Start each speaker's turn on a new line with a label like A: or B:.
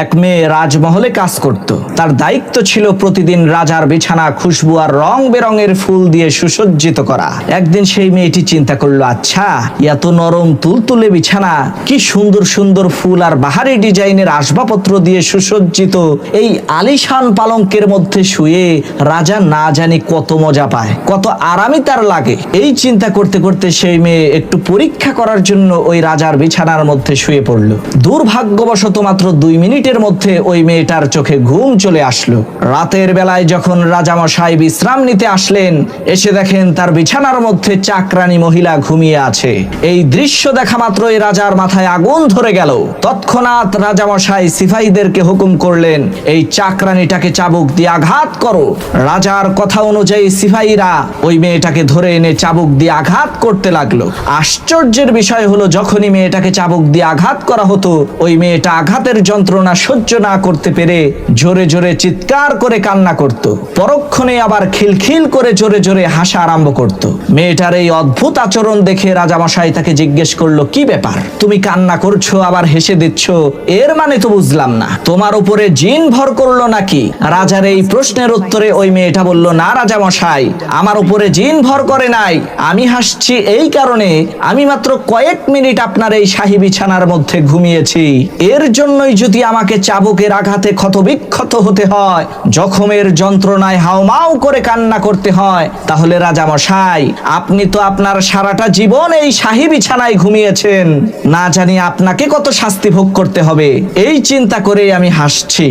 A: এক মেয়ে রাজমহলে কাজ করত। তার দায়িত্ব ছিল প্রতিদিন রাজার বিছানা খুশবু আর রং বেরঙের ফুল দিয়ে সুসজ্জিত করা। একদিন সেই মেয়েটি চিন্তা করলো, আচ্ছা, এত নরম তুলতুলে বিছানা, কি সুন্দর সুন্দর ফুল আর বাহারি ডিজাইনের আসবাবপত্র দিয়ে সুসজ্জিত এই আলিশান পালঙ্কের মধ্যে শুয়ে রাজা না জানি কত মজা পায়, কত আরামই তার লাগে। এই চিন্তা করতে করতে সেই মেয়ে একটু পরীক্ষা করার জন্য ওই রাজার বিছানার মধ্যে শুয়ে পড়ল। দুর্ভাগ্যবশত মাত্র 2 মিনিটের মধ্যে ওই মেয়েটার চোখে ঘুম চলে আসলো। রাতের বেলায় যখন রাজামশাই বিশ্রাম নিতে আসলেন, এসে দেখেন তার বিছানার মধ্যে চাকরানী মহিলা ঘুমিয়ে আছে। এই দৃশ্য দেখা মাত্রই রাজার মাথায় আগুন ধরে গেল। তৎক্ষণাৎ রাজামশাই সিপাহীদেরকে হুকুম করলেন, এই চাকরানীটাকে চাবুক দিয়ে আঘাত করো। রাজার কথা অনুযায়ী সিপাহীরা ওই মেয়েটাকে ধরে এনে চাবুক দিয়ে আঘাত করতে লাগলো। আশ্চর্যের বিষয় হলো, যখনই মেয়েটাকে চাবুক দিয়ে আঘাত করা হতো, ওই মেয়েটা আঘাতের যন্ত্রণা সহ্য না করতে পেরে জোরে জোরে চিৎকার করে কান্না করত। পরক্ষণে আবার খিলখিল করে জোরে জোরে হাসা আরম্ভ করত। মেয়েটার এই অদ্ভুত আচরণ দেখে রাজামশাই তাকে জিজ্ঞেস করলো, কি ব্যাপার, তুমি কান্না করছো আবার হেসে দিচ্ছ, এর মানে তো বুঝলাম না, তোমার উপরে জিন ভর করলো নাকি? রাজার এই প্রশ্নের উত্তরে ওই মেয়েটা বলল, না রাজামশাই, আমার উপরে জিন ভর করে নাই। আমি হাসছি এই কারণে, আমি মাত্র কয়েক মিনিট আপনার এই শাহী বিছানার মধ্যে ঘুমিয়েছি, এর জন্যই যদি আমাকে চাবুকের আঘাতে ক্ষতবিক্ষত হতে হয়, জখমের যন্ত্রণায় হাউমাউ করে কান্না করতে হয়, তাহলে রাজামশাই, আপনি তো আপনার সারাটা জীবন এই শাহী বিছানায় ঘুমিয়েছেন, না জানি আপনাকে কত শাস্তি ভোগ করতে হবে। এই চিন্তা করে আমি হাসছি।